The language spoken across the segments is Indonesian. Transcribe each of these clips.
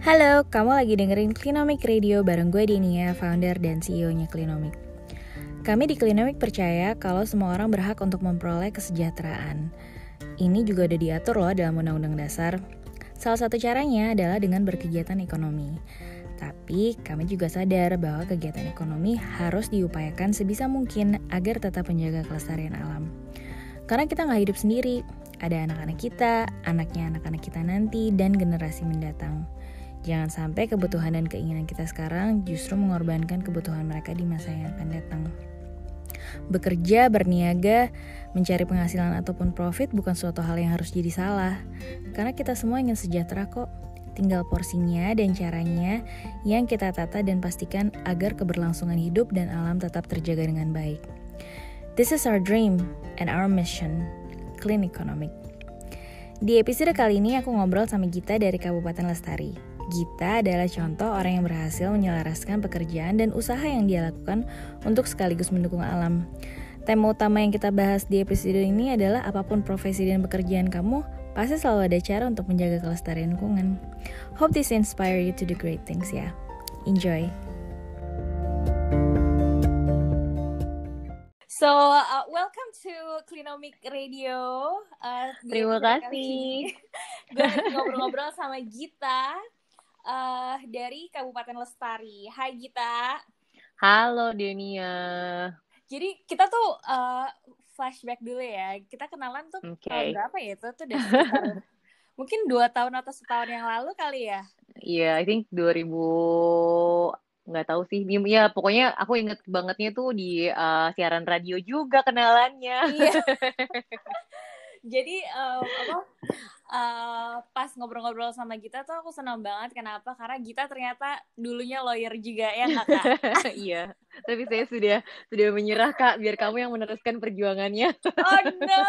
Halo, kamu lagi dengerin Clinomic Radio bareng gue Dinia, founder dan CEO-nya Clinomic. Kami di Clinomic percaya kalau semua orang berhak untuk memperoleh kesejahteraan. Ini juga udah diatur loh dalam Undang-Undang Dasar. Salah satu caranya adalah dengan berkegiatan ekonomi. Tapi kami juga sadar bahwa kegiatan ekonomi harus diupayakan sebisa mungkin agar tetap menjaga kelestarian alam. Karena kita nggak hidup sendiri, ada anak-anak kita, anaknya anak-anak kita nanti, dan generasi mendatang. Jangan sampai kebutuhan dan keinginan kita sekarang justru mengorbankan kebutuhan mereka di masa yang akan datang. Bekerja, berniaga, mencari penghasilan ataupun profit bukan suatu hal yang harus jadi salah. Karena kita semua ingin sejahtera kok. Tinggal porsinya dan caranya yang kita tata dan pastikan agar keberlangsungan hidup dan alam tetap terjaga dengan baik. This is our dream and our mission, Clean Economic. Di episode kali ini aku ngobrol sama Gita dari Kabupaten Lestari. Gita adalah contoh orang yang berhasil menyelaraskan pekerjaan dan usaha yang dia lakukan untuk sekaligus mendukung alam. Tema utama yang kita bahas di episode ini adalah apapun profesi dan pekerjaan kamu, pasti selalu ada cara untuk menjaga kelestarian lingkungan. Hope this inspire you to do great things ya. Enjoy! So, welcome to Clinomic Radio. Terima kasih. Gue lagi ngobrol-ngobrol sama Gita dari Kabupaten Lestari. Hai Gita. Halo Denia. Jadi kita tuh flashback dulu ya. Kita kenalan tuh tahun berapa ya? Itu tuh udah sekitar mungkin 2 tahun atau setahun yang lalu kali ya? Iya, I think 2000 nggak tahu sih. Ya pokoknya aku inget bangetnya tuh di siaran radio juga kenalannya. Iya. Jadi pas ngobrol-ngobrol sama Gita tuh aku senang banget. Kenapa? Karena Gita ternyata dulunya lawyer juga ya nggak Kak? Iya, tapi saya sudah menyerah Kak, biar kamu yang meneruskan perjuangannya. Oh no.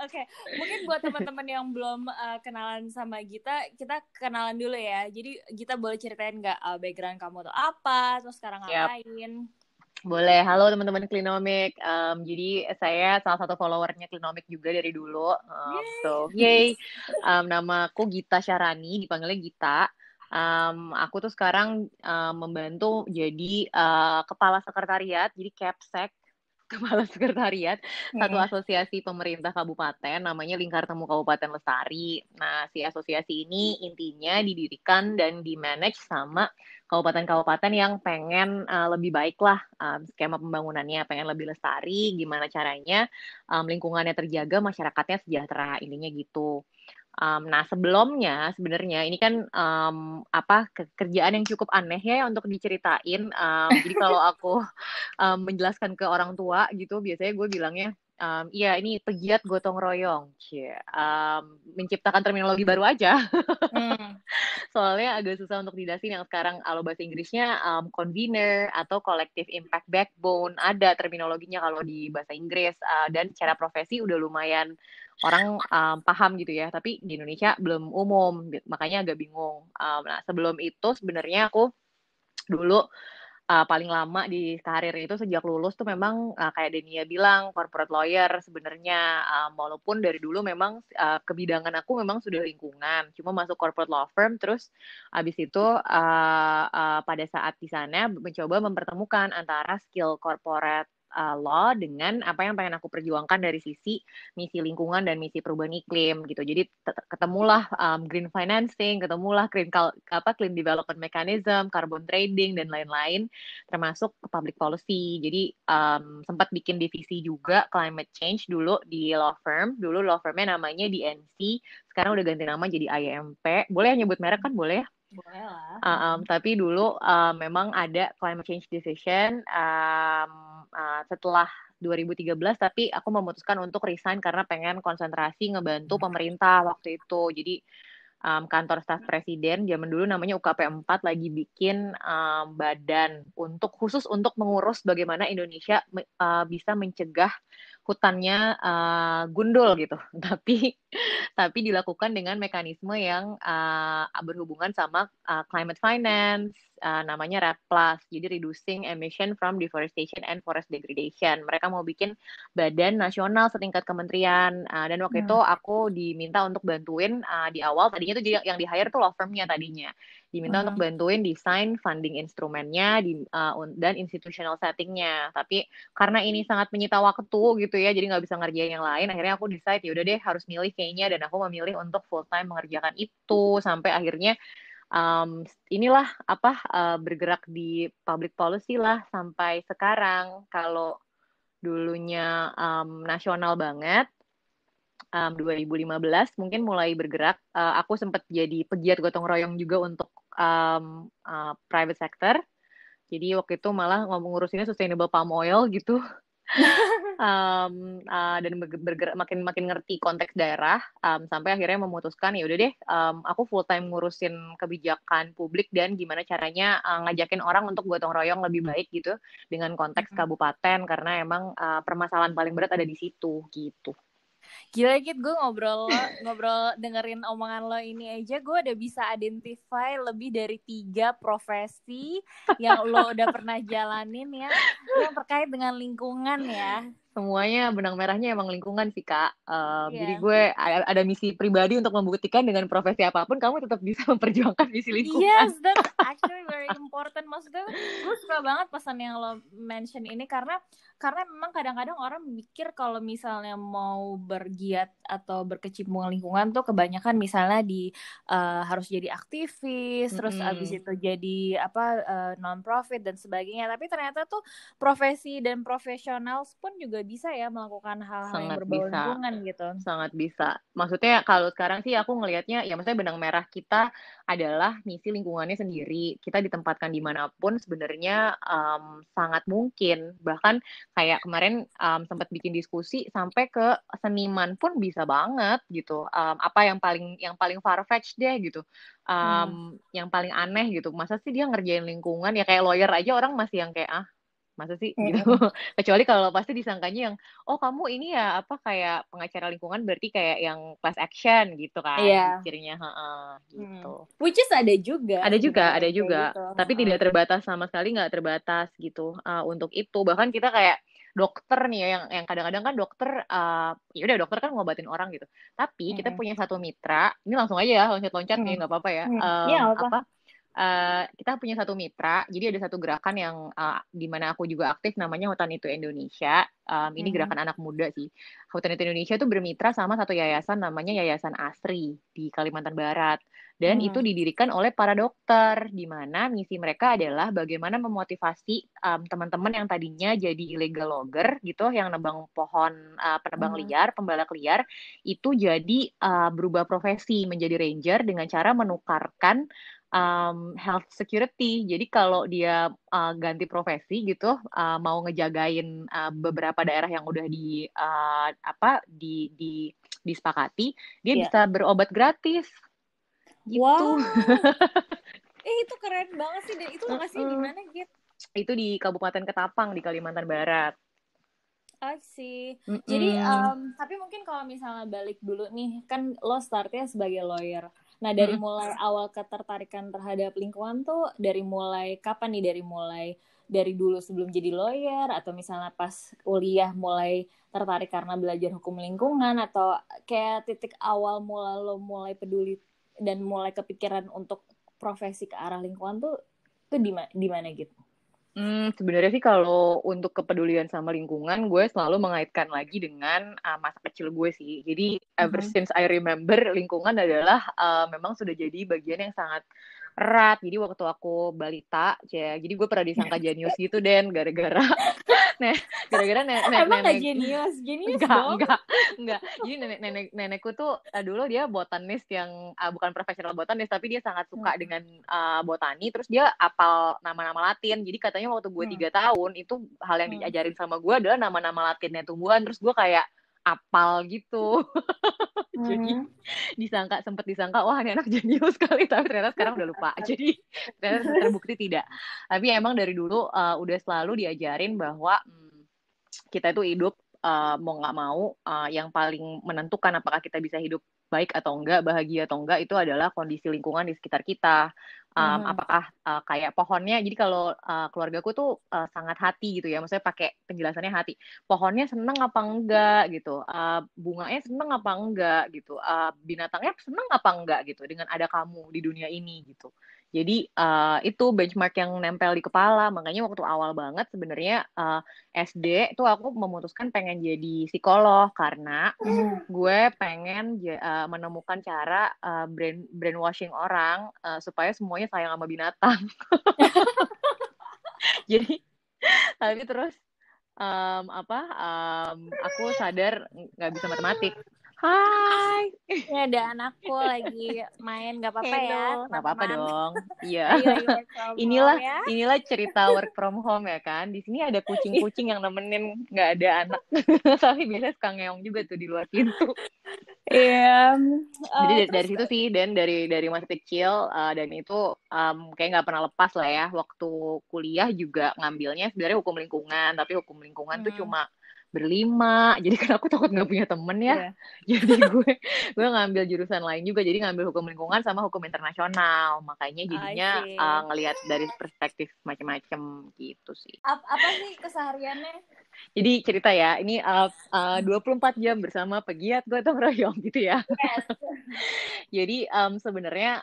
Oke, mungkin buat teman-teman yang belum kenalan sama Gita, kita kenalan dulu ya. Jadi Gita boleh ceritain nggak background kamu tuh apa, terus sekarang ngapain? Boleh, halo teman-teman Clinomic. Jadi saya salah satu followernya Clinomic juga dari dulu. Yay. Nama aku Gita Syarani, dipanggilnya Gita. Aku tuh sekarang membantu jadi kepala sekretariat, jadi Capsek, kepala sekretariat satu asosiasi pemerintah kabupaten namanya Lingkar Temu Kabupaten Lestari. Nah, si asosiasi ini intinya didirikan dan dimanage sama kabupaten-kabupaten yang pengen lebih baik lah skema pembangunannya, pengen lebih lestari, gimana caranya lingkungannya terjaga, masyarakatnya sejahtera, intinya gitu. Nah, sebelumnya sebenarnya ini kan kerjaan yang cukup aneh ya untuk diceritain. Jadi kalau aku menjelaskan ke orang tua gitu, biasanya gue bilangnya, iya ini pegiat gotong royong. Menciptakan terminologi baru aja. Soalnya agak susah untuk dijelasin yang sekarang kalau bahasa Inggrisnya convener atau collective impact backbone. Ada terminologinya kalau di bahasa Inggris dan secara profesi udah lumayan orang paham gitu ya, tapi di Indonesia belum umum, makanya agak bingung. Nah, sebelum itu sebenarnya aku dulu paling lama di karir itu sejak lulus tuh memang kayak Denia bilang corporate lawyer sebenarnya, walaupun dari dulu memang kebidangan aku memang sudah lingkungan, cuma masuk corporate law firm, terus abis itu pada saat di sana mencoba mempertemukan antara skill corporate law dengan apa yang pengen aku perjuangkan dari sisi misi lingkungan dan misi perubahan iklim gitu. Jadi ketemulah green financing, ketemulah clean development mechanism, carbon trading dan lain-lain, termasuk public policy. Jadi sempat bikin divisi juga climate change dulu di law firm. Dulu law firmnya namanya DNC, sekarang udah ganti nama jadi IMP. Boleh nyebut merek kan? Boleh ya? Boleh lah. Tapi dulu memang ada climate change division setelah 2013, tapi aku memutuskan untuk resign karena pengen konsentrasi ngebantu pemerintah waktu itu. Jadi kantor staf presiden zaman dulu namanya UKP 4 lagi bikin badan khusus untuk mengurus bagaimana Indonesia bisa mencegah hutannya gundul gitu. Tapi dilakukan dengan mekanisme yang berhubungan sama climate finance, namanya REDD+, jadi Reducing Emission from Deforestation and Forest Degradation. Mereka mau bikin badan nasional setingkat kementerian, dan waktu itu aku diminta untuk bantuin di awal. Tadinya tuh yang di-hire tuh law firm-nya tadinya. Diminta untuk bantuin desain funding instrumennya dan institutional setting-nya. Tapi karena ini sangat menyita waktu gitu ya, jadi nggak bisa ngerjain yang lain, akhirnya aku decide yaudah deh harus milih kayaknya, dan aku memilih untuk full time mengerjakan itu sampai akhirnya inilah bergerak di public policy lah sampai sekarang. Kalau dulunya nasional banget, 2015 mungkin mulai bergerak. Aku sempat jadi pegiat gotong royong juga untuk private sector. Jadi waktu itu malah ngurusinnya sustainable palm oil gitu. Dan bergerak makin ngerti konteks daerah, sampai akhirnya memutuskan ya udah deh, aku full time ngurusin kebijakan publik dan gimana caranya ngajakin orang untuk gotong royong lebih baik gitu dengan konteks kabupaten, karena emang permasalahan paling berat ada di situ gitu. Gila Kit, gue ngobrol dengerin omongan lo ini aja, gue udah bisa identify lebih dari 3 profesi yang lo udah pernah jalanin ya, yang terkait dengan lingkungan ya. Semuanya benang merahnya emang lingkungan sih, Kak. Jadi gue ada misi pribadi untuk membuktikan dengan profesi apapun kamu tetap bisa memperjuangkan misi lingkungan. Yes, that's actually very important. Maksudnya gue suka banget pesan yang lo mention ini, karena memang kadang-kadang orang mikir kalau misalnya mau bergiat atau berkecimpung lingkungan tuh kebanyakan misalnya harus jadi aktivis, terus abis itu jadi non-profit dan sebagainya. Tapi ternyata tuh profesi dan profesional pun juga bisa ya melakukan hal-hal yang berbau lingkungan gitu. Sangat bisa. Maksudnya kalau sekarang sih aku ngelihatnya, ya maksudnya benang merah kita adalah misi lingkungannya sendiri. Kita ditempatkan dimanapun sebenarnya sangat mungkin. Bahkan kayak kemarin sempat bikin diskusi sampai ke seniman pun bisa banget gitu. Apa yang paling far-fetched deh gitu. Yang paling aneh gitu. Masa sih dia ngerjain lingkungan? Ya kayak lawyer aja orang masih yang kayak masa sih gitu. Kecuali kalau pasti disangkanya yang kamu ini ya kayak pengacara lingkungan berarti kayak yang class action gitu kan, pikirnya gitu. Which is ada juga gitu. Tapi tidak terbatas, sama sekali nggak terbatas gitu untuk itu. Bahkan kita kayak dokter nih ya, yang kadang-kadang kan dokter ya udah dokter kan ngobatin orang gitu. Tapi kita punya satu mitra, ini langsung aja ya loncat-loncat nih, nggak apa-apa ya. Kita punya satu mitra, jadi ada satu gerakan yang di mana aku juga aktif, namanya Hutan Itu Indonesia. Ini gerakan anak muda sih. Hutan Itu Indonesia itu bermitra sama satu yayasan namanya Yayasan ASRI di Kalimantan Barat. Dan itu didirikan oleh para dokter, di mana misi mereka adalah bagaimana memotivasi teman-teman yang tadinya jadi illegal logger gitu, yang nebang pohon, penebang liar, pembalak liar, itu jadi berubah profesi menjadi ranger dengan cara menukarkan health security. Jadi kalau dia ganti profesi gitu, mau ngejagain beberapa daerah yang udah disepakati, dia bisa berobat gratis. Gitu. Wow. Itu keren banget sih. Dan itu lokasinya di mana, Git? Itu di Kabupaten Ketapang di Kalimantan Barat. I see. Jadi, tapi mungkin kalau misalnya balik dulu nih, kan lo startnya sebagai lawyer. Nah, dari mulai awal ketertarikan terhadap lingkungan tuh dari mulai kapan nih? Dari dulu sebelum jadi lawyer, atau misalnya pas kuliah mulai tertarik karena belajar hukum lingkungan, atau kayak titik awal lo mulai peduli dan mulai kepikiran untuk profesi ke arah lingkungan tuh di mana gitu? Sebenarnya sih kalau untuk kepedulian sama lingkungan, gue selalu mengaitkan lagi dengan masa kecil gue sih. Jadi ever since I remember, lingkungan adalah memang sudah jadi bagian yang sangat erat. Jadi waktu aku balita, jadi gue pernah disangka jenius gitu, Den, gara-gara emang nggak jenius dong? Enggak. Jadi nenekku tuh dulu dia botanis yang bukan profesional botanis, tapi dia sangat suka dengan botani. Terus dia apal nama-nama Latin. Jadi katanya waktu gue 3 tahun itu hal yang diajarin sama gue adalah nama-nama Latinnya tumbuhan. Terus gue kayak apal gitu. Jadi sempat disangka wah ini anak jenius sekali, tapi ternyata sekarang udah lupa. Jadi ternyata terbukti tidak. Tapi emang dari dulu udah selalu diajarin bahwa kita itu hidup mau nggak mau, yang paling menentukan apakah kita bisa hidup baik atau enggak, bahagia atau enggak, itu adalah kondisi lingkungan di sekitar kita. Apakah kayak pohonnya, jadi kalau keluargaku tuh sangat hati gitu ya, maksudnya pakai penjelasannya hati. Pohonnya seneng apa enggak gitu, bunganya seneng apa enggak gitu, binatangnya seneng apa enggak gitu dengan ada kamu di dunia ini gitu. Jadi itu benchmark yang nempel di kepala. Makanya waktu awal banget sebenarnya SD tuh aku memutuskan pengen jadi psikolog karena gue pengen menemukan cara brainwashing orang supaya semuanya sayang sama binatang. Jadi tapi terus aku sadar nggak bisa matematik. Hai, Ini ada anakku lagi main, nggak apa-apa ya hello, nggak apa-apa teman-teman. dong. Iya. Ayo work from home inilah ya. inilah cerita work from home ya kan. Di sini ada kucing-kucing yang nemenin, nggak ada anak. Tapi biasanya suka ngeong juga tuh di luar pintu. Iya. Jadi dari, Terus situ sih, dan dari masih kecil, dan itu kayak nggak pernah lepas lah ya. Waktu kuliah juga ngambilnya sebenarnya hukum lingkungan, tapi hukum lingkungan tuh cuma berlima, jadi kan aku takut nggak punya temen ya. Iya. Jadi gue ngambil jurusan lain juga, jadi ngambil hukum lingkungan sama hukum internasional. Makanya I jadinya see. ngelihat dari perspektif macam-macam gitu sih. Apa sih kesehariannya? Jadi cerita ya, ini 24 jam bersama pegiat gotong royong gitu ya. Yes. Jadi sebenarnya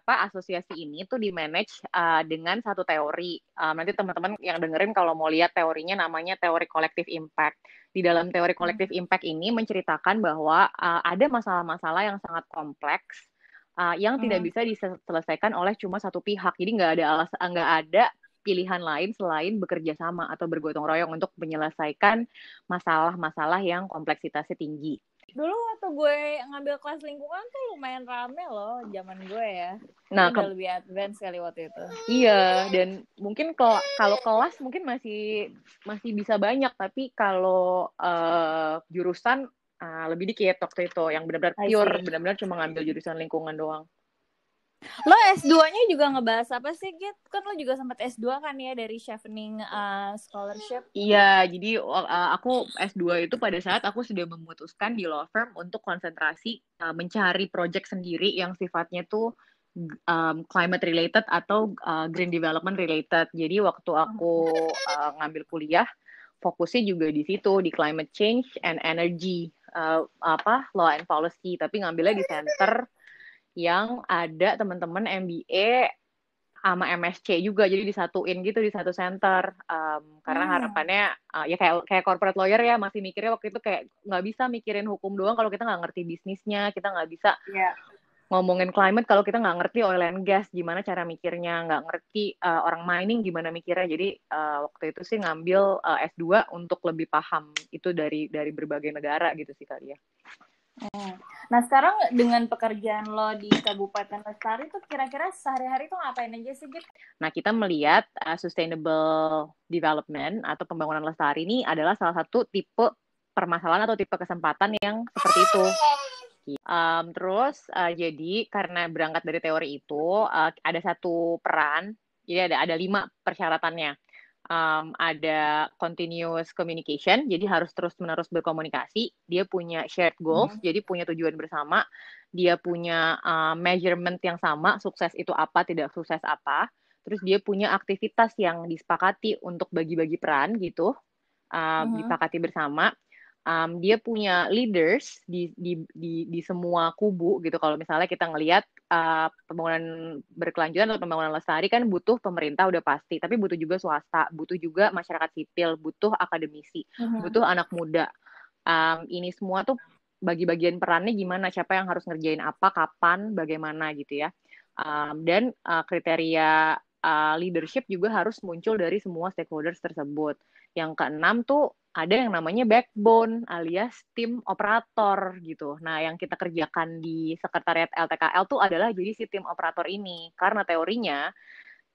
asosiasi ini tuh di-manage dengan satu teori. Nanti teman-teman yang dengerin kalau mau lihat teorinya, namanya teori collective impact. Di dalam teori collective impact ini menceritakan bahwa ada masalah-masalah yang sangat kompleks yang tidak bisa diselesaikan oleh cuma satu pihak. Jadi nggak ada pilihan lain selain bekerja sama atau bergotong royong untuk menyelesaikan masalah-masalah yang kompleksitasnya tinggi. Dulu waktu gue ngambil kelas lingkungan tuh lumayan rame loh zaman gue ya. Nah, udah lebih advance kali waktu itu. Iya, dan mungkin kalau kelas mungkin masih bisa banyak, tapi kalau jurusan lebih dikit waktu itu, yang benar-benar pure, benar-benar cuma ngambil jurusan lingkungan doang. Lo S2-nya juga ngebahas apa sih, Git? Kan lo juga sempat S2 kan ya dari Chevening Scholarship. Iya, jadi aku S2 itu pada saat aku sudah memutuskan di law firm untuk konsentrasi mencari project sendiri yang sifatnya tuh climate related atau green development related. Jadi waktu aku ngambil kuliah, fokusnya juga di situ, di climate change and energy, law and policy. Tapi ngambilnya di center yang ada teman-teman MBA sama MSc juga, jadi disatuin gitu di satu center. Karena harapannya ya kayak corporate lawyer ya, masih mikirnya waktu itu kayak nggak bisa mikirin hukum doang kalau kita nggak ngerti bisnisnya, kita nggak bisa ngomongin climate kalau kita nggak ngerti oil and gas gimana cara mikirnya, nggak ngerti orang mining gimana mikirnya. Jadi waktu itu sih ngambil S2 untuk lebih paham itu dari berbagai negara gitu sih kali ya. Nah sekarang dengan pekerjaan lo di Kabupaten Lestari tuh kira-kira sehari-hari tuh ngapain aja sih, Git? Nah kita melihat sustainable development atau pembangunan lestari ini adalah salah satu tipe permasalahan atau tipe kesempatan yang seperti itu. Terus jadi karena berangkat dari teori itu ada satu peran, jadi ada 5 persyaratannya. Ada continuous communication, jadi harus terus-menerus berkomunikasi. Dia punya shared goals, jadi punya tujuan bersama. Dia punya measurement yang sama, sukses itu apa, tidak sukses apa. Terus dia punya aktivitas yang disepakati untuk bagi-bagi peran gitu, disepakati bersama. Dia punya leaders di semua kubu gitu. Kalau misalnya kita ngelihat pembangunan berkelanjutan atau pembangunan lestari kan butuh pemerintah udah pasti, tapi butuh juga swasta, butuh juga masyarakat sipil, butuh akademisi, butuh anak muda. Ini semua tuh bagi-bagian perannya gimana, siapa yang harus ngerjain apa, kapan, bagaimana gitu ya. Dan kriteria leadership juga harus muncul dari semua stakeholders tersebut. Yang keenam tuh ada yang namanya backbone alias tim operator gitu. Nah, yang kita kerjakan di sekretariat LTKL tuh adalah jadi si tim operator ini. Karena teorinya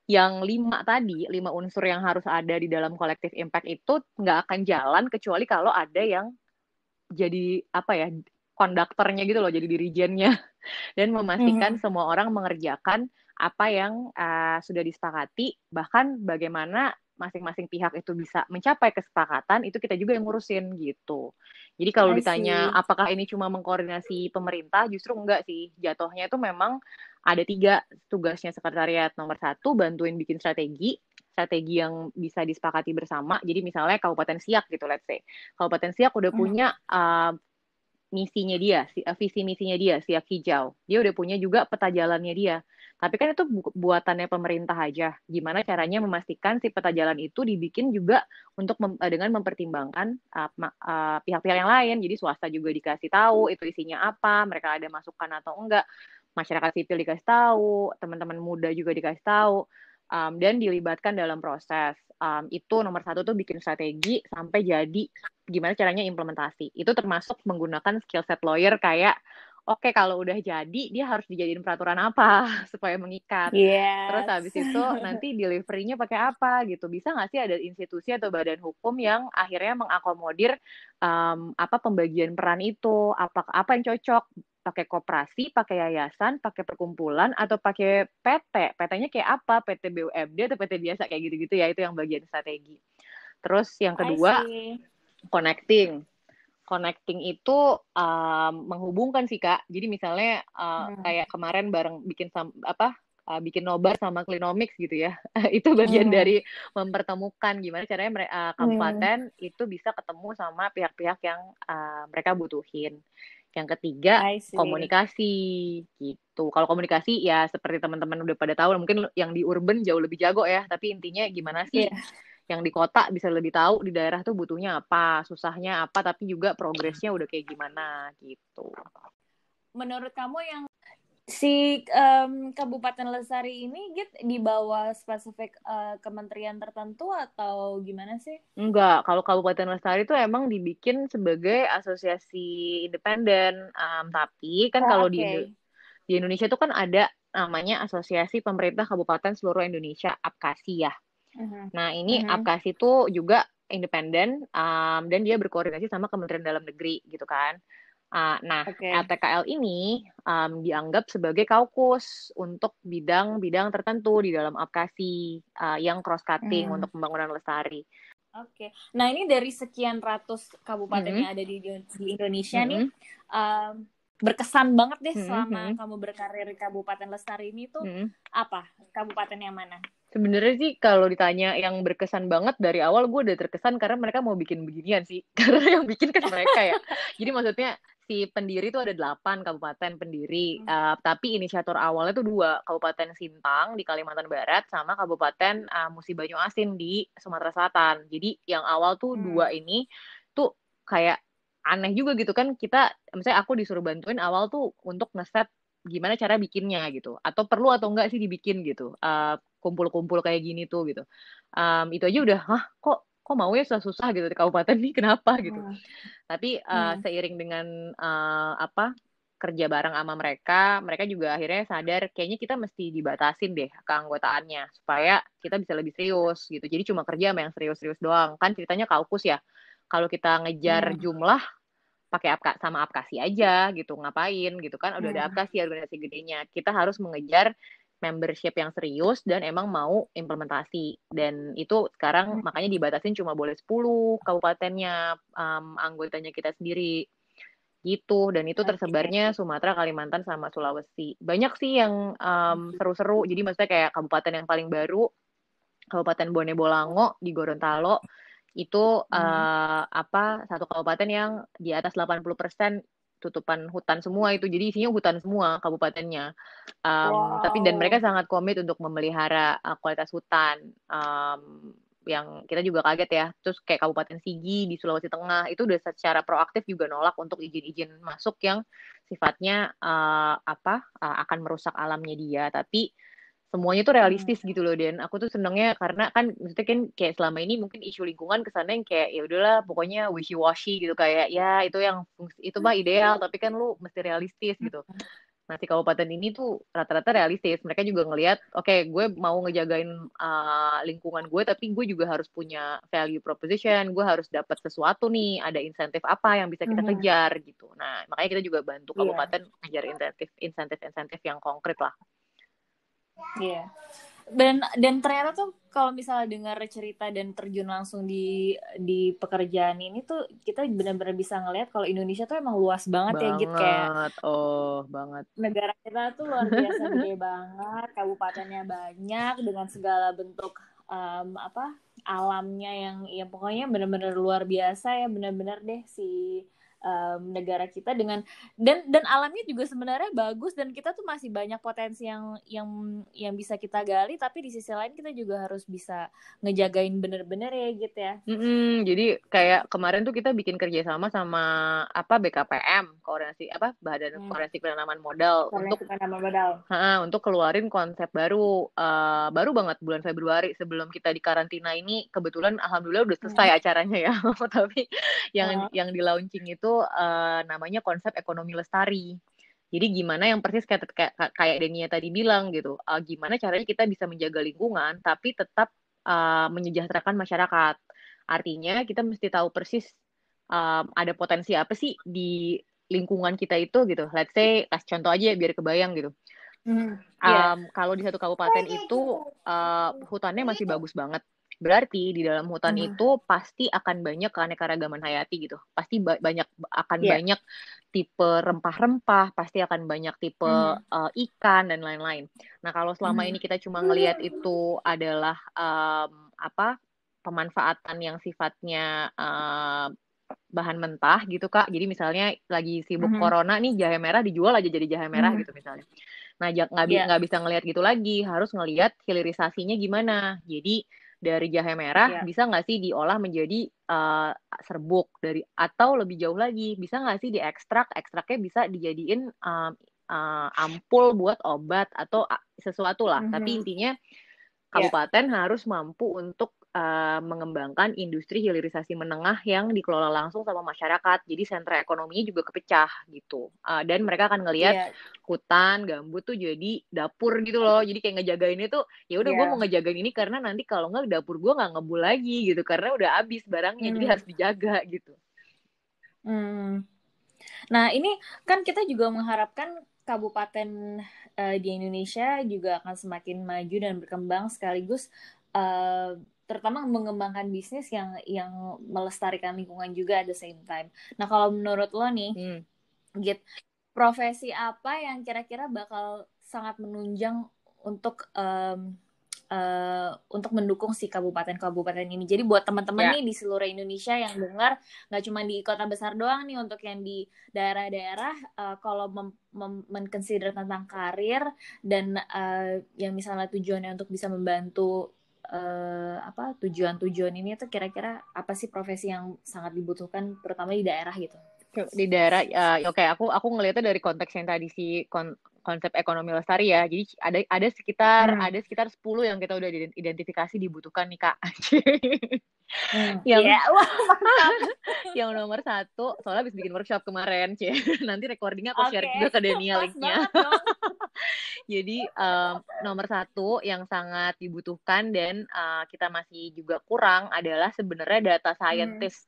yang 5 unsur yang harus ada di dalam collective impact itu nggak akan jalan kecuali kalau ada yang jadi konduktornya gitu loh, jadi dirijennya dan memastikan semua orang mengerjakan apa yang sudah disepakati, bahkan bagaimana masing-masing pihak itu bisa mencapai kesepakatan, itu kita juga yang ngurusin gitu. Jadi kalau I ditanya see. apakah ini cuma mengkoordinasi pemerintah, justru enggak sih. Jatuhnya itu memang ada 3 tugasnya sekretariat. Nomor 1, bantuin bikin strategi yang bisa disepakati bersama. Jadi misalnya Kabupaten Siak gitu, let's say. Kabupaten Siak udah punya misinya dia, visi misinya dia, Siak Hijau. Dia udah punya juga peta jalannya dia. Tapi kan itu buatannya pemerintah aja. Gimana caranya memastikan si peta jalan itu dibikin juga untuk dengan mempertimbangkan pihak-pihak yang lain. Jadi swasta juga dikasih tahu itu isinya apa, mereka ada masukan atau enggak. Masyarakat sipil dikasih tahu, teman-teman muda juga dikasih tahu, dan dilibatkan dalam proses. Itu nomor 1 tuh bikin strategi sampai jadi gimana caranya implementasi. Itu termasuk menggunakan skill set lawyer kayak, oke, kalau udah jadi, dia harus dijadiin peraturan apa supaya mengikat. Terus Yes. habis itu nanti delivery-nya pakai apa gitu. Bisa nggak sih ada institusi atau badan hukum yang akhirnya mengakomodir apa pembagian peran itu, apa yang cocok, pakai koperasi, pakai yayasan, pakai perkumpulan, atau pakai PT. PT-nya kayak apa? PT BUMD atau PT biasa kayak gitu-gitu ya, itu yang bagian strategi. Terus yang I kedua, see. connecting itu menghubungkan sih Kak. Jadi misalnya kayak kemarin bareng bikin nobar sama Klinomics gitu ya. Itu bagian dari mempertemukan gimana caranya kabupaten itu bisa ketemu sama pihak-pihak yang mereka butuhin. Yang ketiga, I see. komunikasi gitu. Kalau komunikasi ya seperti teman-teman udah pada tahu, mungkin yang di urban jauh lebih jago ya. Tapi intinya gimana sih Iya. yang di kota bisa lebih tahu di daerah tuh butuhnya apa, susahnya apa, tapi juga progresnya udah kayak gimana gitu. Menurut kamu yang si Kabupaten Lestari ini di bawah spesifik kementerian tertentu atau gimana sih? Enggak, kalau Kabupaten Lestari itu emang dibikin sebagai asosiasi independen, tapi kan kalau Oke. di Indonesia itu kan ada namanya Asosiasi Pemerintah Kabupaten Seluruh Indonesia, APKASI ya. Nah, ini APKASI itu juga independen dan dia berkoordinasi sama Kementerian Dalam Negeri gitu kan. Nah, Oke. LTKL ini dianggap sebagai kaukus untuk bidang-bidang tertentu di dalam APKASI yang cross-cutting untuk pembangunan lestari. Oke. Nah, ini dari sekian ratus kabupaten yang ada di Indonesia nih, berkesan banget deh selama kamu berkarir di Kabupaten Lestari ini tuh apa? Kabupaten yang mana? Sebenarnya sih kalau ditanya yang berkesan banget dari awal gue udah terkesan karena mereka mau bikin beginian sih. Karena yang bikin kan mereka ya. Jadi maksudnya si pendiri itu ada 8 kabupaten pendiri. Tapi inisiator awalnya tuh 2. Kabupaten Sintang di Kalimantan Barat sama Kabupaten Musi Banyu Asin di Sumatera Selatan. Jadi yang awal tuh 2 ini tuh kayak aneh juga gitu kan. Misalnya aku disuruh bantuin awal tuh untuk ngeset gimana cara bikinnya gitu, atau perlu atau enggak sih dibikin gitu, kumpul-kumpul kayak gini tuh gitu, itu aja udah kok mau ya susah-susah gitu di kabupaten nih kenapa gitu. Tapi seiring dengan kerja bareng sama mereka juga akhirnya sadar kayaknya kita mesti dibatasin deh keanggotaannya supaya kita bisa lebih serius gitu. Jadi cuma kerja sama yang serius-serius doang kan ceritanya kaukus ya. Kalau kita ngejar jumlah pakai sama APKASI aja gitu, ngapain gitu kan, udah ada APKASI organisasi gedenya. Kita harus mengejar membership yang serius dan emang mau implementasi. Dan itu sekarang makanya dibatasin cuma boleh 10 kabupatennya, anggotanya kita sendiri gitu. Dan itu tersebarnya Sumatera, Kalimantan, sama Sulawesi. Banyak sih yang seru-seru. Jadi maksudnya kayak kabupaten yang paling baru, Kabupaten Bone Bolango di Gorontalo, itu satu kabupaten yang di atas 80% tutupan hutan semua itu. Jadi isinya hutan semua kabupatennya. Tapi dan mereka sangat komit untuk memelihara kualitas hutan. Yang kita juga kaget ya. Terus kayak Kabupaten Sigi di Sulawesi Tengah itu udah secara proaktif juga nolak untuk izin-izin masuk yang sifatnya akan merusak alamnya dia. Tapi semuanya tuh realistis gitu loh, Dan. Aku tuh senengnya karena kan maksudnya kan kayak selama ini mungkin isu lingkungan kesannya yang kayak ya udahlah pokoknya wishy-washy gitu, kayak ya itu mah ideal tapi kan lu mesti realistis gitu. Nah, si kabupaten ini tuh rata-rata realistis. Mereka juga ngelihat, oke, gue mau ngejagain lingkungan gue, tapi gue juga harus punya value proposition, gue harus dapat sesuatu nih, ada insentif apa yang bisa kita kejar gitu. Nah, makanya kita juga bantu kabupaten ngejar insentif yang konkret lah. Iya. Dan ternyata tuh kalau misalnya dengar cerita dan terjun langsung di pekerjaan ini tuh kita benar-benar bisa ngelihat kalau Indonesia tuh emang luas banget ya Git, kayak Banget. Oh, banget. negara kita tuh luar biasa gede banget, kabupatennya banyak dengan segala bentuk apa alamnya yang pokoknya benar-benar luar biasa ya, benar-benar deh si negara kita dengan dan alamnya juga sebenarnya bagus dan kita tuh masih banyak potensi yang bisa kita gali, tapi di sisi lain kita juga harus bisa ngejagain bener-bener ya gitu ya. Jadi kayak kemarin tuh kita bikin kerjasama sama apa BKPM, koordinasi apa Badan Koordinasi Penanaman Modal untuk keluarin konsep baru, baru banget bulan Februari sebelum kita di karantina ini. Kebetulan alhamdulillah udah selesai acaranya ya. Tapi yang di launching itu namanya konsep ekonomi lestari. Jadi gimana yang persis kayak Denia tadi bilang gitu, gimana caranya kita bisa menjaga lingkungan tapi tetap menyejahterakan masyarakat. Artinya kita mesti tahu persis ada potensi apa sih di lingkungan kita itu gitu. Let's say, kasih contoh aja biar kebayang gitu. Kalau di satu kabupaten itu hutannya masih bagus banget. Berarti di dalam hutan itu pasti akan banyak keanekaragaman hayati gitu. Pasti banyak tipe rempah-rempah, pasti akan banyak tipe ikan dan lain-lain. Nah, kalau selama ini kita cuma ngelihat itu adalah pemanfaatan yang sifatnya bahan mentah gitu Kak. Jadi misalnya lagi sibuk corona nih, jahe merah dijual aja jadi jahe merah gitu misalnya. Nah, nggak bisa ngelihat gitu lagi, harus ngelihat hilirisasinya gimana. Jadi dari jahe merah bisa nggak sih diolah menjadi serbuk atau lebih jauh lagi bisa nggak sih ekstraknya bisa dijadiin ampul buat obat atau sesuatu lah. Tapi intinya kabupaten harus mampu untuk mengembangkan industri hilirisasi menengah yang dikelola langsung sama masyarakat. Jadi sentra ekonominya juga kepecah gitu. Dan mereka akan ngelihat hutan, gambut tuh jadi dapur gitu loh. Jadi kayak ngejagain itu, ya udah gue mau ngejagain ini karena nanti kalau nggak dapur gue nggak ngebul lagi gitu. Karena udah habis barangnya, jadi harus dijaga gitu. Nah ini kan kita juga mengharapkan kabupaten di Indonesia juga akan semakin maju dan berkembang sekaligus terutama mengembangkan bisnis yang melestarikan lingkungan juga at the same time. Nah kalau menurut lo nih, Git, profesi apa yang kira-kira bakal sangat menunjang untuk mendukung si kabupaten-kabupaten ini. Jadi buat teman-teman nih di seluruh Indonesia yang dengar, nggak cuma di kota besar doang nih, untuk yang di daerah-daerah kalau men-consider tentang karir dan yang misalnya tujuannya untuk bisa membantu tujuan-tujuan ini tuh kira-kira apa sih profesi yang sangat dibutuhkan terutama di daerah gitu? Di daerah oke, aku ngelihatnya dari konteks yang tadi konsep ekonomi lestari ya. Jadi ada sekitar 10 yang kita udah identifikasi dibutuhkan nih Kak. Yang nomor 1, soalnya habis bikin workshop kemarin, nanti recordingnya aku share juga ke Denia linknya. Jadi nomor 1 yang sangat dibutuhkan dan kita masih juga kurang adalah sebenarnya data scientist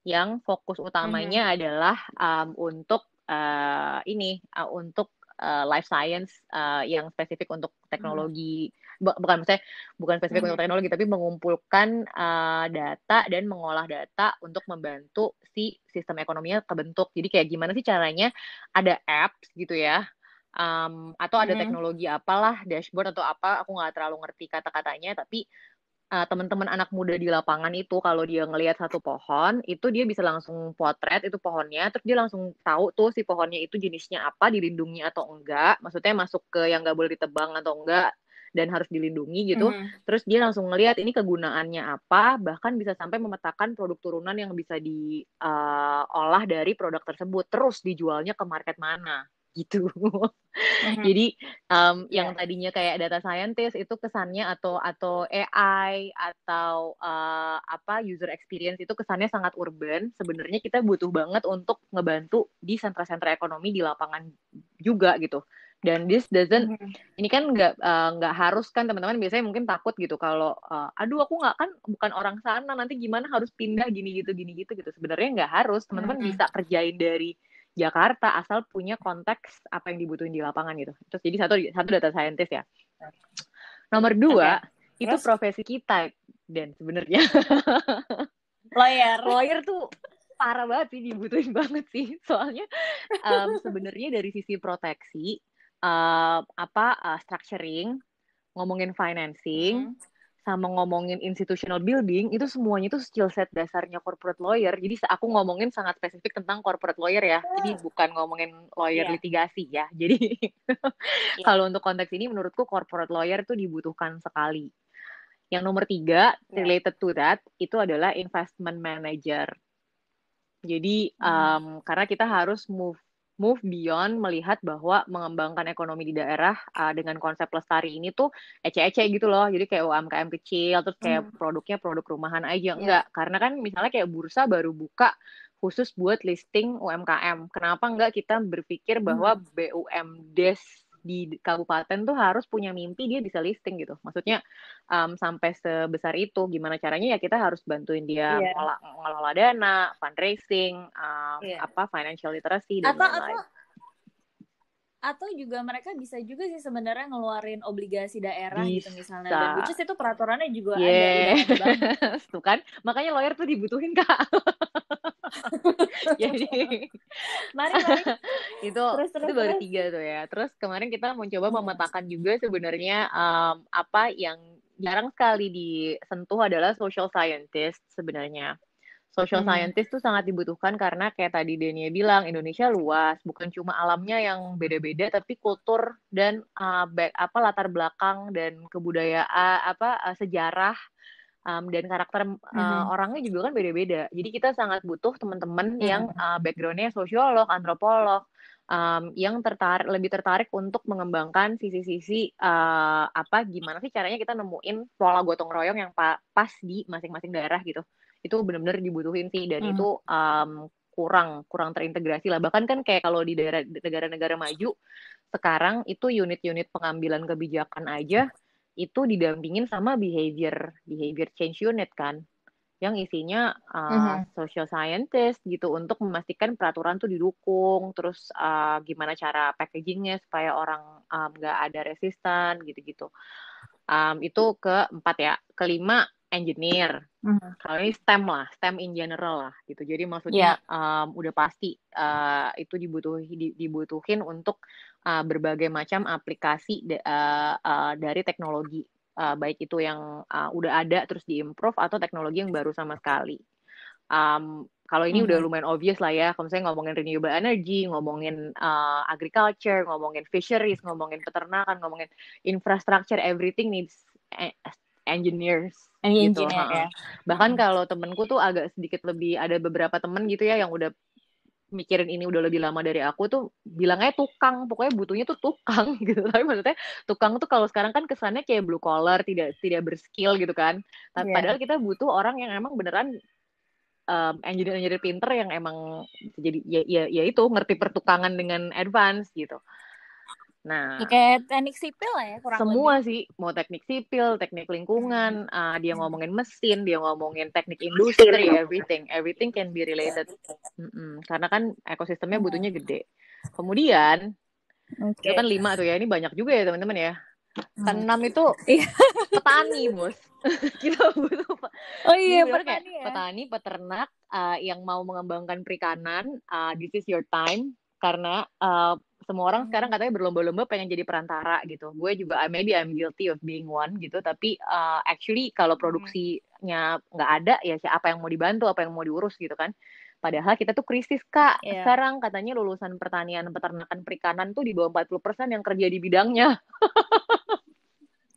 yang fokus utamanya adalah untuk life science yang spesifik untuk teknologi. Bukan spesifik untuk teknologi, tapi mengumpulkan data dan mengolah data untuk membantu si sistem ekonominya kebentuk. Jadi kayak gimana sih caranya ada apps gitu ya, atau ada teknologi apalah, dashboard atau apa, aku nggak terlalu ngerti kata-katanya, tapi teman-teman anak muda di lapangan itu kalau dia ngelihat satu pohon, itu dia bisa langsung potret itu pohonnya, terus dia langsung tahu tuh si pohonnya itu jenisnya apa, dilindungi atau enggak, maksudnya masuk ke yang nggak boleh ditebang atau enggak, dan harus dilindungi gitu. Terus dia langsung ngelihat ini kegunaannya apa, bahkan bisa sampai memetakan produk turunan yang bisa diolah dari produk tersebut, terus dijualnya ke market mana gitu. Jadi yang tadinya kayak data scientist itu kesannya atau AI atau user experience itu kesannya sangat urban. Sebenarnya kita butuh banget untuk ngebantu di sentra-sentra ekonomi di lapangan juga gitu. Dan this doesn't ini kan nggak harus kan, teman-teman biasanya mungkin takut gitu kalau aduh aku nggak, kan bukan orang sana, nanti gimana harus pindah gini gitu. Sebenarnya nggak harus, teman-teman bisa kerjain dari Jakarta asal punya konteks apa yang dibutuhin di lapangan gitu. Terus jadi satu data scientist ya. Nomor 2 Itu Terus profesi kita, dan sebenarnya lawyer. lawyer tuh parah banget sih, dibutuhin banget sih. Soalnya sebenarnya dari sisi proteksi, structuring, ngomongin financing, Hmm. sama ngomongin institutional building, itu semuanya itu skill set dasarnya corporate lawyer. Jadi aku ngomongin sangat spesifik tentang corporate lawyer ya. Jadi bukan ngomongin lawyer Iya, litigasi ya. Jadi iya, kalau untuk konteks ini menurutku corporate lawyer itu dibutuhkan sekali. Yang nomor 3, iya. related to that, itu adalah investment manager. Jadi Hmm. karena kita harus move beyond melihat bahwa mengembangkan ekonomi di daerah dengan konsep lestari ini tuh ece-ece gitu loh. Jadi kayak UMKM kecil, terus kayak Hmm. produknya produk rumahan aja. Iya. Enggak, karena kan misalnya kayak bursa baru buka khusus buat listing UMKM. Kenapa enggak kita berpikir bahwa Hmm. BUMDes di kabupaten tuh harus punya mimpi dia bisa listing gitu. Maksudnya sampai sebesar itu. Gimana caranya ya kita harus bantuin dia Iya, ngelola dana, fundraising, iya. financial literacy dan Atau lain-lain. juga mereka bisa juga sih sebenarnya ngeluarin obligasi daerah gitu misalnya, dan which Bisa. is itu peraturannya juga ada, udah Yeah. ada banget. Tuh kan, makanya lawyer tuh dibutuhin Kak. Jadi Mari, mari. itu Terus, itu terus, baru terus. 3 tuh ya. Terus kemarin kita mencoba Hmm. memetakan juga sebenarnya apa yang jarang sekali disentuh adalah social scientist sebenarnya. Social Hmm. scientist tuh sangat dibutuhkan karena kayak tadi Denia bilang, Indonesia luas, bukan cuma alamnya yang beda-beda, tapi kultur dan latar belakang dan kebudayaan, sejarah dan karakter Hmm. orangnya juga kan beda-beda. Jadi kita sangat butuh teman-teman yang Hmm. backgroundnya sosiolog, antropolog, yang lebih tertarik untuk mengembangkan sisi-sisi gimana sih caranya kita nemuin pola gotong royong yang pas di masing-masing daerah gitu. Itu benar-benar dibutuhin sih, dan Hmm. itu kurang terintegrasi lah. Bahkan kan kayak kalau di daerah negara-negara maju sekarang itu unit-unit pengambilan kebijakan aja itu didampingin sama behavior behavior change unit kan, yang isinya Hmm. social scientist gitu untuk memastikan peraturan tuh didukung, terus gimana cara packagingnya supaya orang nggak ada resistan gitu-gitu. Itu keempat ya. Kelima, engineer. Hmm. Kalau ini STEM lah, STEM in general lah gitu. Jadi maksudnya Ya. udah pasti itu dibutuhin untuk berbagai macam aplikasi dari teknologi, baik itu yang udah ada terus diimprove atau teknologi yang baru sama sekali. Kalau ini udah Hmm. lumayan obvious lah ya. Kalau misalnya ngomongin renewable energy, ngomongin agriculture, ngomongin fisheries, ngomongin peternakan, ngomongin infrastructure, everything needs engineers gitu. Engineer Ha. ya. Bahkan Hmm. kalau temenku tuh agak sedikit lebih, ada beberapa temen gitu ya yang udah mikirin ini udah lebih lama dari aku tuh bilangnya tukang, pokoknya butuhnya tuh tukang gitu. Tapi maksudnya tukang tuh kalau sekarang kan kesannya kayak blue collar, tidak tidak berskill gitu kan. Iya. Padahal kita butuh orang yang emang beneran engineer-engineer pinter yang emang jadi ya itu ngerti pertukangan dengan advance gitu. Ya, Nah, kayak teknik sipil lah ya kurang lebih. semua sih, mau teknik sipil, teknik lingkungan, Hmm. dia ngomongin mesin, dia ngomongin teknik industri, everything can be related. Karena kan ekosistemnya Hmm. butuhnya gede. Kemudian itu Oke. kan 5 tuh ya, ini banyak juga ya teman-teman ya. Hmm. Keenam itu Iya. petani, bos. Kita butuh Oh jadi iya, benar kayak petani ya. petani, peternak yang mau mengembangkan perikanan, this is your time, karena semua orang sekarang Hmm. katanya berlomba-lomba pengen jadi perantara gitu. Gue juga maybe I'm guilty of being one gitu, tapi actually kalau Hmm. produksinya nggak ada ya siapa yang mau dibantu, apa yang mau diurus gitu kan. Padahal kita tuh krisis Kak. Iya. Sekarang katanya lulusan pertanian, peternakan, perikanan tuh di bawah 40% yang kerja di bidangnya.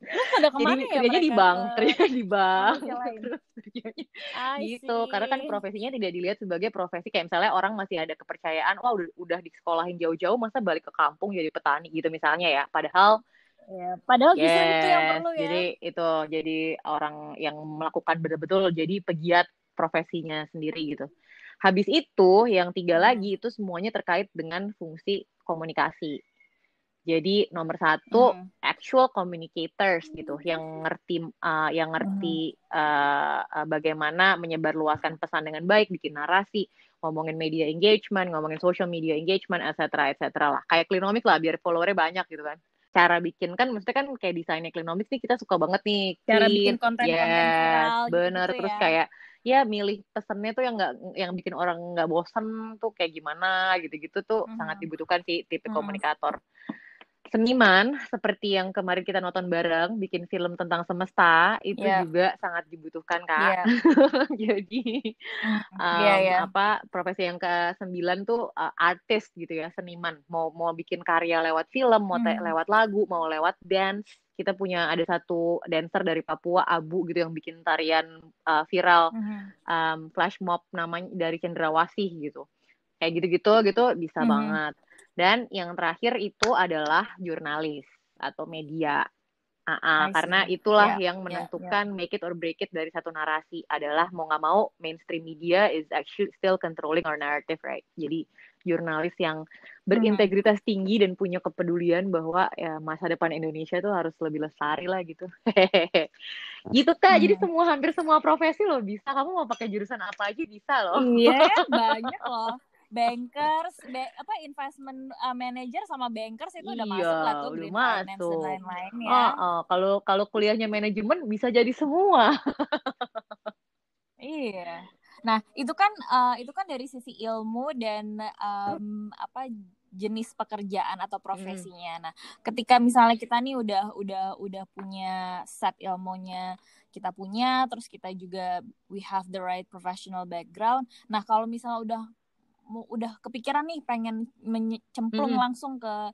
Terus pada Jadi kemana ya kerjanya di mereka, bank, ke kerjanya di bank, profesi lain? terus kerjanya I gitu. Karena kan see. profesinya tidak dilihat sebagai profesi kayak misalnya orang masih ada kepercayaan, wah udah disekolahin jauh-jauh, masa balik ke kampung jadi petani gitu misalnya ya. Padahal Ya, padahal justru itu yang yes, perlu ya. jadi itu jadi orang yang melakukan betul-betul jadi pegiat profesinya sendiri gitu. Habis itu yang 3 Hmm. lagi itu semuanya terkait dengan fungsi komunikasi. Jadi nomor 1, Hmm. actual communicators gitu, yang Hmm. ngerti bagaimana menyebarluaskan pesan dengan baik, bikin narasi, ngomongin media engagement, ngomongin social media engagement, etc. etc. lah. Kayak klinomik lah, biar followernya banyak gitu kan. cara bikin kan, maksudnya kan kayak desainnya Clinomics nih kita suka banget nih, Cara bikin clean, konten-konten yes, viral bener, gitu-gitu terus ya. kayak ya milih pesennya tuh yang nggak, yang bikin orang nggak bosen tuh kayak gimana gitu-gitu tuh sangat Mhm. dibutuhkan sih tipe Mhm. komunikator. Seniman seperti yang kemarin kita nonton bareng, bikin film tentang semesta, itu Iya. juga sangat dibutuhkan, Kak. Iya. Jadi, Iya ya. profesi yang ke-9 tuh artis gitu ya, seniman. Mau mau bikin karya lewat film, mau Mhm. lewat lagu, mau lewat dance. Kita punya ada satu dancer dari Papua, Abu gitu yang bikin tarian viral Mhm. flash mob namanya dari Cendrawasih gitu. Kayak gitu-gitu gitu bisa Mhm. banget. Dan yang terakhir itu adalah jurnalis atau media. I Karena see. itulah Ya, yang ya, ya. menentukan make it or break it dari satu narasi adalah mau nggak mau mainstream media is actually still controlling our narrative, right? Jadi jurnalis yang Mhm. berintegritas tinggi dan punya kepedulian bahwa ya masa depan Indonesia tuh harus lebih lestari lah gitu. Gitu Kak, jadi Mhm. hampir semua profesi lo bisa. Kamu mau pakai jurusan apa aja bisa loh. Iya ya, banyak loh. Bankers, investment manager sama bankers itu udah Iya, masuk lah tuh, udah green finance dan masuk. lain-lain Oh, ya. kalau kalau kuliahnya manajemen bisa jadi semua. Iya. Nah, itu kan dari sisi ilmu dan apa jenis pekerjaan atau Mm, profesinya. Nah, ketika misalnya kita nih udah punya set ilmunya, kita punya, terus kita juga we have the right professional background. Nah, kalau misalnya udah kepikiran nih pengen cemplung mm, langsung ke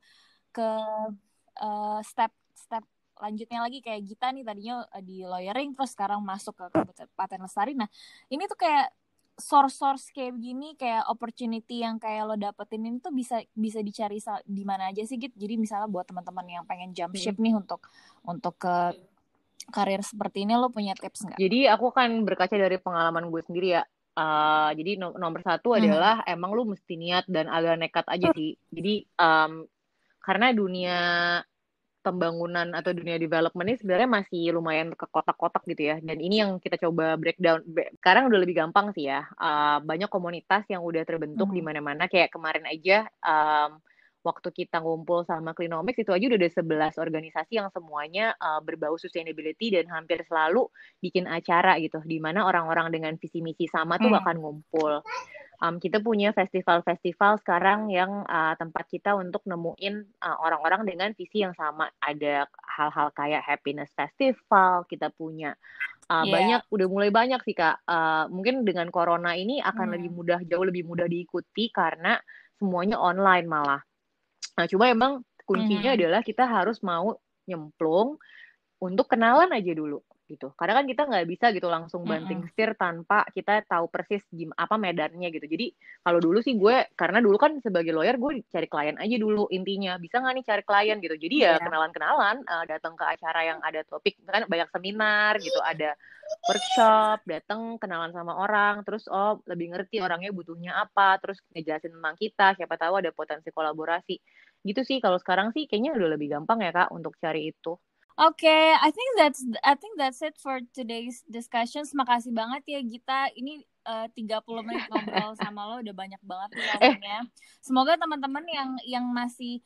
step lanjutnya lagi kayak Gita nih tadinya di lawyering terus sekarang masuk ke paten lestari. Nah, ini tuh kayak source kayak begini kayak opportunity yang kayak lo dapetin ini tuh bisa bisa dicari di mana aja sih Git. Jadi misalnya buat teman-teman yang pengen jump mm. ship nih untuk ke karir seperti ini lo punya tips nggak? Jadi aku kan berkaca dari pengalaman gue sendiri ya. Jadi nomor satu Mhm. adalah emang lu mesti niat dan agak nekat aja sih. Jadi karena dunia pembangunan atau dunia development ini sebenarnya masih lumayan ke kotak-kotak gitu ya. Dan ini yang kita coba breakdown. Sekarang udah lebih gampang sih ya. Banyak komunitas yang udah terbentuk di Mhm. mana-mana. Kayak kemarin aja waktu kita ngumpul sama Clinomics itu aja udah ada 11 organisasi yang semuanya berbau sustainability dan hampir selalu bikin acara gitu. Di mana orang-orang dengan visi misi sama tuh Mhm. akan ngumpul. Kita punya festival-festival sekarang yang tempat kita untuk nemuin orang-orang dengan visi yang sama. Ada hal-hal kayak happiness festival, kita punya Iya. udah mulai banyak sih Kak. Mungkin dengan corona ini akan lebih Mhm. mudah, jauh lebih mudah diikuti karena semuanya online malah. Nah, cuma emang kuncinya Mhm. adalah kita harus mau nyemplung untuk kenalan aja dulu gitu. Karena kan kita nggak bisa gitu langsung banting Mhm. setir tanpa kita tahu persis apa medannya gitu. Jadi kalau dulu sih gue, karena dulu kan sebagai lawyer gue cari klien aja dulu intinya. Bisa nggak nih cari klien gitu. Jadi ya Iya. kenalan-kenalan, datang ke acara yang ada topik, kan banyak seminar gitu, ada workshop, datang kenalan sama orang, terus lebih ngerti orangnya butuhnya apa, terus ngejelasin tentang kita, siapa tahu ada potensi kolaborasi. Gitu sih kalau sekarang sih kayaknya udah lebih gampang ya Kak untuk cari itu. Okay, I think that's it for today's discussions. Makasih banget ya Gita. Ini 30 menit ngobrol sama lo udah banyak banget nih Eh, ilmunya. Semoga teman-teman yang masih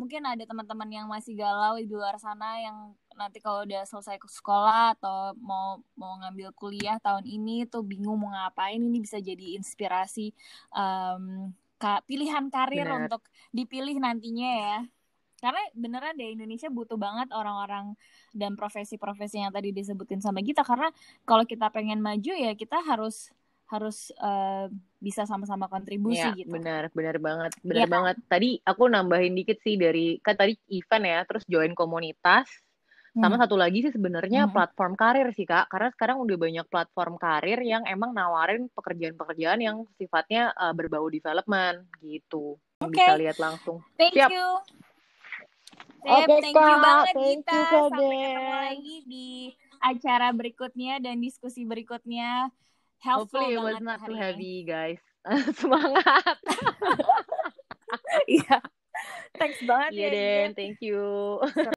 mungkin ada teman-teman yang masih galau di luar sana yang nanti kalau udah selesai sekolah atau mau ngambil kuliah tahun ini tuh bingung mau ngapain, ini bisa jadi inspirasi pilihan karir benar. untuk dipilih nantinya ya. Karena beneran deh Indonesia butuh banget orang-orang dan profesi-profesi yang tadi disebutin sama kita. Karena kalau kita pengen maju ya kita harus harus bisa sama-sama Ya, kontribusi gitu. benar banget, benar Iya kan? banget. Tadi aku nambahin dikit sih dari kan tadi event ya, terus join komunitas. Sama Hmm. satu lagi sih sebenarnya Hmm. platform karir sih Kak, karena sekarang udah banyak platform karir yang emang nawarin pekerjaan-pekerjaan yang sifatnya berbau development gitu. Oke, Bisa lihat langsung. thank Siap. you. Sip, Oke thank you Kak, banget thank you Gita. Kak Sampai ketemu Den. lagi di acara berikutnya dan diskusi berikutnya. Helpful Hopefully it was banget not too hari ini. heavy guys. Semangat. Iya, thanks banget Iya ya Den, Git. thank you.